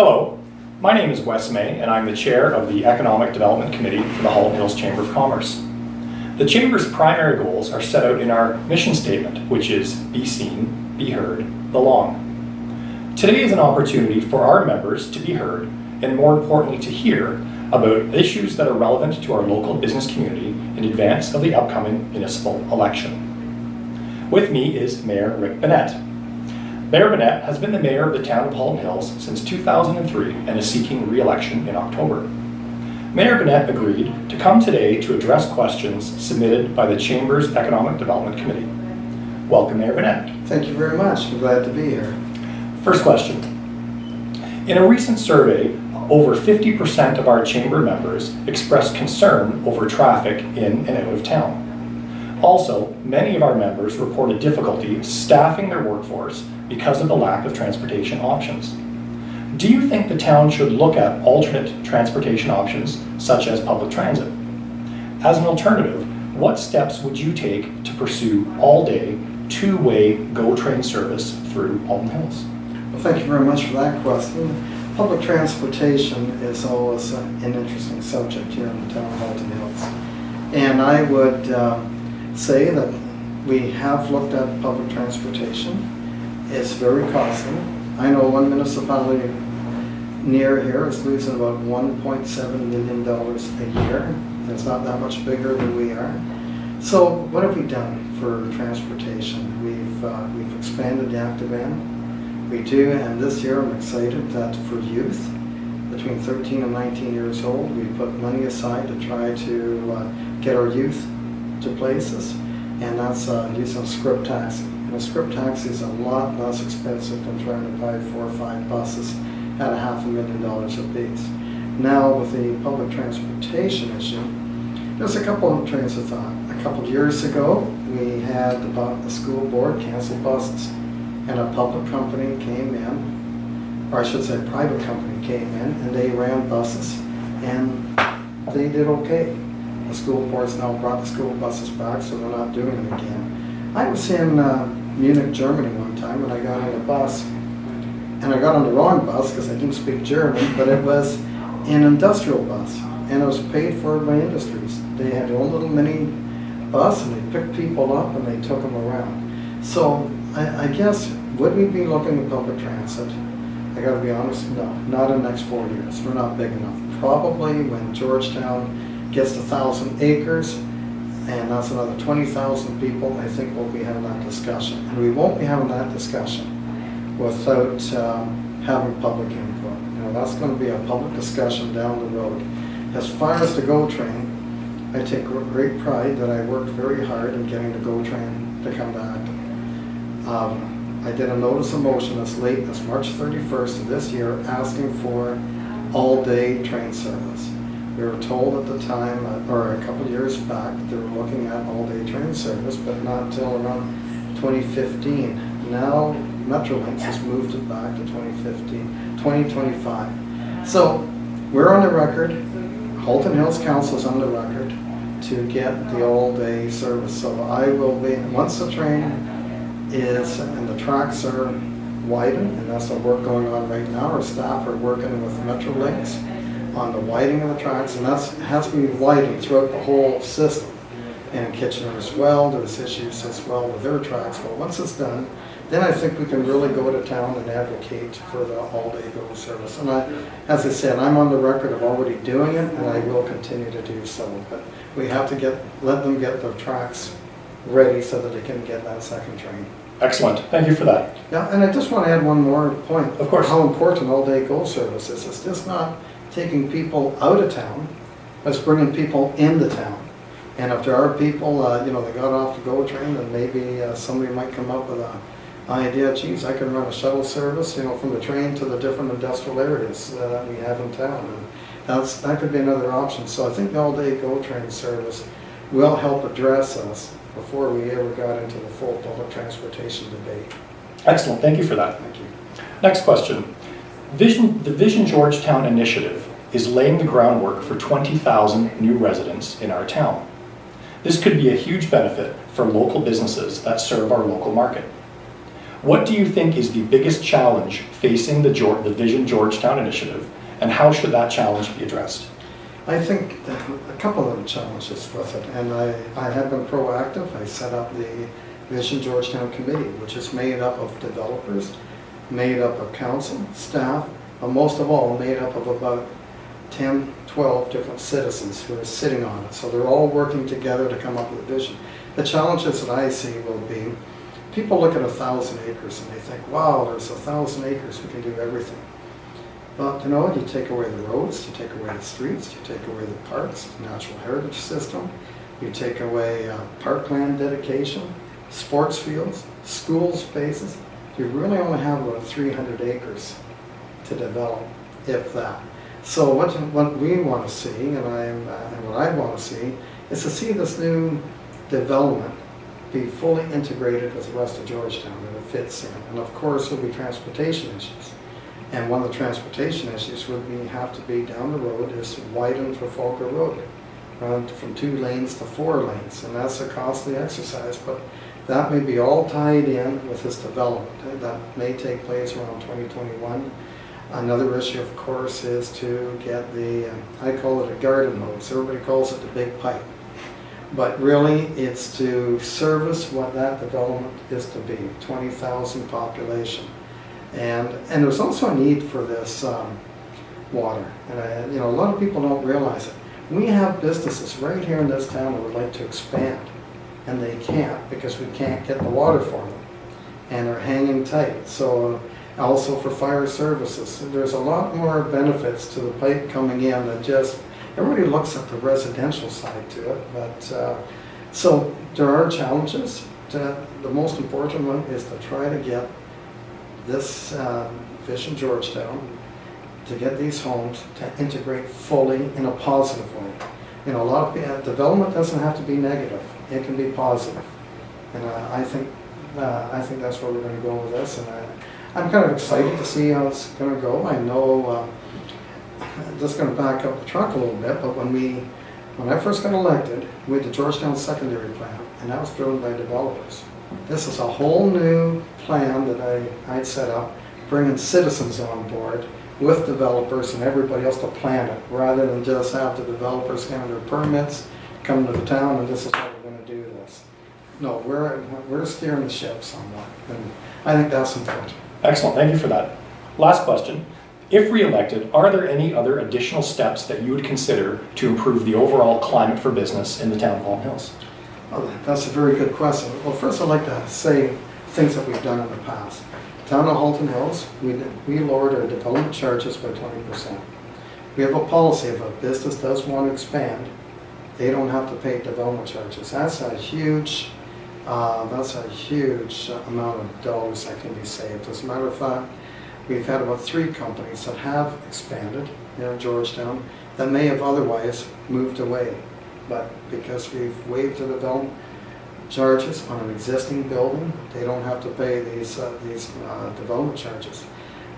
Hello, my name is Wes May and I'm the chair of the Economic Development Committee for the Halton Hills Chamber of Commerce. The Chamber's primary goals are set out in our mission statement, which is be seen, be heard, belong. Today is an opportunity for our members to be heard and, more importantly, to hear about issues that are relevant to our local business community in advance of the upcoming municipal election. With me is Mayor Rick Bonnette. Mayor Bonnette has been the mayor of the town of Halton Hills since 2003 and is seeking re-election in October. Mayor Bonnette agreed to come today to address questions submitted by the Chamber's Economic Development Committee. Welcome, Mayor Bonnette. Thank you very much. I'm glad to be here. First question. In a recent survey, over 50% of our Chamber members expressed concern over traffic in and out of town. Also, many of our members reported difficulty staffing their workforce because of the lack of transportation options. Do you think the town should look at alternate transportation options, such as public transit? As an alternative, what steps would you take to pursue all-day, two-way GO train service through Halton Hills? Well, thank you very much for that question. Public transportation is always an interesting subject here in the town of Halton Hills. And I would say that we have looked at public transportation. It's very costly. I know one municipality near here is losing about $1.7 million a year. It's not that much bigger than we are. So what have we done for transportation? We've expanded the active van. We do, and this year I'm excited that for youth between 13 and 19 years old, we put money aside to try to get our youth to places, and that's using a script taxi. And a script taxi is a lot less expensive than trying to buy 4 or 5 buses at $500,000 apiece. Now with the public transportation issue, there's a couple of trains of thought. A couple of years ago, we had the school board cancel buses, and a public company came in, or I should say a private company came in, and they ran buses, and they did okay. The school board's now brought the school buses back, so they're not doing it again. I was in Munich, Germany one time, and I got on a bus, and I got on the wrong bus because I didn't speak German, but it was an industrial bus, and it was paid for by industries. They had their own little mini bus, and they picked people up and they took them around. So I guess, would we be looking at public transit? I gotta be honest, no, not in the next 4 years. We're not big enough. Probably when Georgetown gets to 1,000 acres, and that's another 20,000 people, I think we'll be having that discussion. And we won't be having that discussion without having public input. You know, that's going to be a public discussion down the road. As far as the GO train, I take great pride that I worked very hard in getting the GO train to come back. I did a notice of motion as late as March 31st of this year asking for all-day train service. We were told at the time, or a couple of years back, that they were looking at all-day train service, but not until around 2015. Now, Metrolinx has moved it back to 2025. So, we're on the record, Halton Hills Council is on the record to get the all-day service. So I will be, once the train is, and the tracks are widened, and that's the work going on right now, our staff are working with Metrolinx on the widening of the tracks, and that has to be widened throughout the whole system. And in Kitchener as well, there's issues as well with their tracks. But once it's done, then I think we can really go to town and advocate for the all-day GO service. And as I said, I'm on the record of already doing it, and I will continue to do so. But we have to let them get the tracks ready so that they can get that second train. Excellent. Thank you for that. Yeah, and I just want to add one more point. Of course. How important all-day GO service is. It's just not taking people out of town, but it's bringing people into town. And if there are people, you know, they got off the GO train, then maybe somebody might come up with an idea, geez, I can run a shuttle service, you know, from the train to the different industrial areas that we have in town. And that could be another option. So I think the all-day GO train service will help address us before we ever got into the full public transportation debate. Excellent. Thank you for that. Thank you. Next question. The Vision Georgetown initiative is laying the groundwork for 20,000 new residents in our town. This could be a huge benefit for local businesses that serve our local market. What do you think is the biggest challenge facing the Vision Georgetown initiative, and how should that challenge be addressed? I think that a couple of the challenges with it, and I have been proactive. I set up the Vision Georgetown Committee, which is made up of developers, made up of council, staff, but most of all made up of about 10, 12 different citizens who are sitting on it. So they're all working together to come up with a vision. The challenges that I see will be, people look at 1,000 acres and they think, wow, there's 1,000 acres, we can do everything. But you know, you take away the roads, you take away the streets, you take away the parks, natural heritage system, you take away parkland dedication, sports fields, school spaces. You really only have about 300 acres to develop, if that. So what we want to see, and what I want to see, is to see this new development be fully integrated with the rest of Georgetown, that it fits in. And of course, there'll be transportation issues. And one of the transportation issues would have to be down the road is to widen Trafalgar Road, run from 2 lanes to 4 lanes, and that's a costly exercise. But that may be all tied in with this development. That may take place around 2021. Another issue, of course, is to get the, I call it a garden hose. Everybody calls it the big pipe. But really, it's to service what that development is to be, 20,000 population. And there's also a need for this water. And you know, a lot of people don't realize it. We have businesses right here in this town that would like to expand, and they can't because we can't get the water for them. And they're hanging tight. So also for fire services, there's a lot more benefits to the pipe coming in than just, everybody looks at the residential side to it. But so there are challenges. The most important one is to try to get this Vision Georgetown, to get these homes to integrate fully in a positive way. You know, a lot of development doesn't have to be negative; it can be positive. And I think that's where we're going to go with this. And I'm kind of excited to see how it's going to go. I know, just going to back up the truck a little bit, but when I first got elected, we had the Georgetown secondary plan, and that was driven by developers. This is a whole new plan that I'd set up, bringing citizens on board with developers and everybody else to plan it, rather than just have the developers get their permits, come to the town, and this is how we're going to do this. No, we're steering the ship somewhat, and I think that's important. Excellent, thank you for that. Last question. If re-elected, are there any other additional steps that you would consider to improve the overall climate for business in the town of Halton Hills? Well, that's a very good question. Well, first I'd like to say things that we've done in the past. Town of Halton Hills, we lowered our development charges by 20%. We have a policy if a business does want to expand, they don't have to pay development charges. That's a huge amount of dollars that can be saved. As a matter of fact, we've had about 3 companies that have expanded here in Georgetown that may have otherwise moved away. But because we've waived the development charges on an existing building, they don't have to pay these development charges.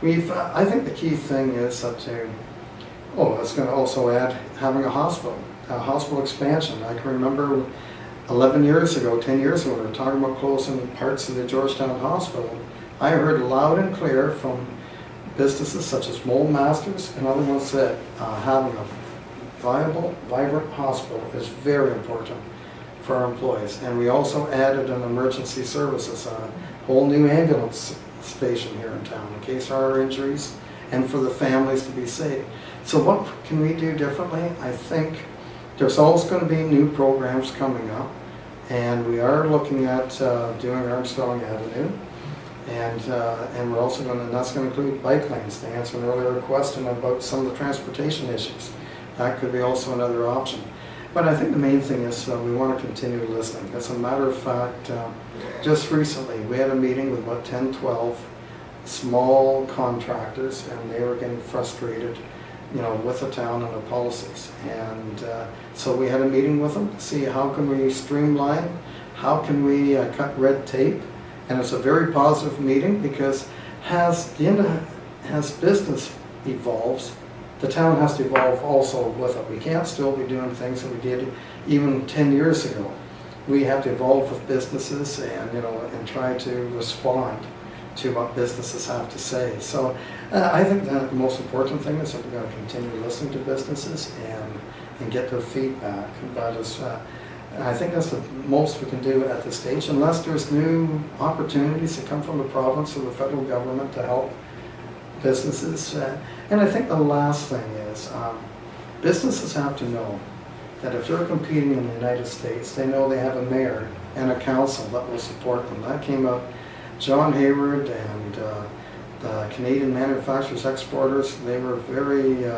I think the key thing is it's going to also add having a hospital expansion. I can remember 11 years ago, 10 years ago, we were talking about closing parts of the Georgetown Hospital. I heard loud and clear from businesses such as Mold Masters and other ones that having a viable, vibrant hospital is very important for our employees. And we also added an emergency services, a whole new ambulance station here in town in case there are injuries and for the families to be safe. So what can we do differently? I think there's always going to be new programs coming up, and we are looking at doing Armstrong Avenue, and we're also going to, and that's going to include bike lanes, to answer an earlier question about some of the transportation issues. That could be also another option. But I think the main thing is we want to continue listening. As a matter of fact, just recently we had a meeting with about 10, 12 small contractors, and they were getting frustrated, with the town and the policies. And so we had a meeting with them to see how can we streamline, how can we cut red tape. And it's a very positive meeting because as business evolves, the town has to evolve also with it. We can't still be doing things that we did even 10 years ago. We have to evolve with businesses and try to respond. to what businesses have to say. So I think that the most important thing is that we're going to continue listening to businesses and get their feedback. But I think that's the most we can do at this stage, unless there's new opportunities that come from the province or the federal government to help businesses. And I think the last thing is businesses have to know that if they're competing in the United States, they know they have a mayor and a council that will support them. That came up, John Hayward and the Canadian Manufacturers Exporters, they were very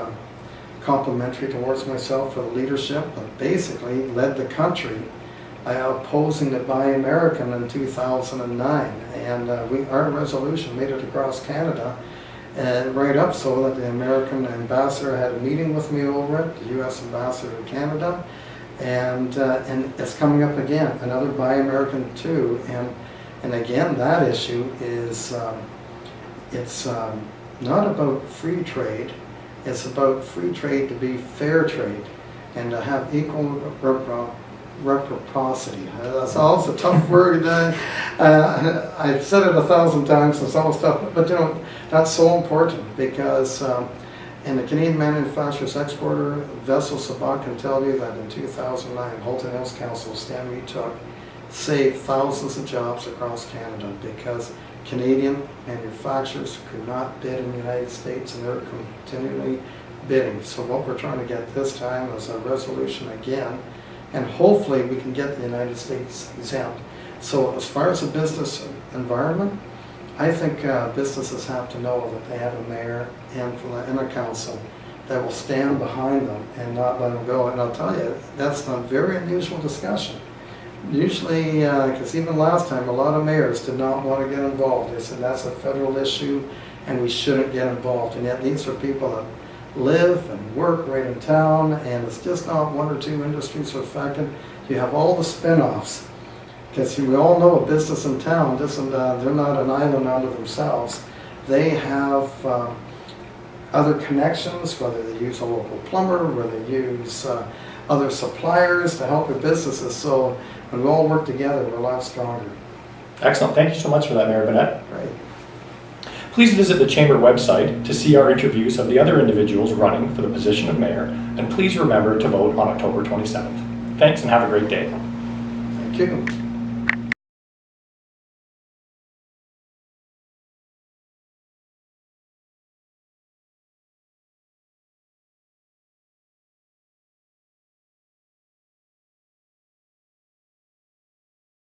complimentary towards myself for the leadership, but basically led the country opposing the Buy American in 2009. And our resolution made it across Canada, right up so that the American ambassador had a meeting with me over it, the U.S. ambassador to Canada, and it's coming up again, another Buy American too. And again, that issue is, it's not about free trade. It's about free trade to be fair trade and to have equal reciprocity. That's always a tough word. I've said it 1,000 times, it's always tough, but you know, that's so important because in the Canadian Manufacturers Exporter, Vessel Sabat can tell you that in 2009, Halton Hills Council stand we took saved thousands of jobs across Canada because Canadian manufacturers could not bid in the United States and they're continually bidding. So what we're trying to get this time is a resolution again, and hopefully we can get the United States exempt. So as far as the business environment, I think businesses have to know that they have a mayor and a council that will stand behind them and not let them go. And I'll tell you, that's a very unusual discussion. Usually, because even last time, a lot of mayors did not want to get involved. They said that's a federal issue and we shouldn't get involved. And yet these are people that live and work right in town, and it's just not one or two industries are affected. You have all the spin-offs, because we all know a business in town, they're not an island unto themselves. They have other connections, whether they use a local plumber, whether they use other suppliers to help their businesses. So when we all work together, we're a lot stronger. Excellent. Thank you so much for that, Mayor Bonnette. Right. Please visit the Chamber website to see our interviews of the other individuals running for the position of mayor, and please remember to vote on October 27th. Thanks and have a great day. Thank you.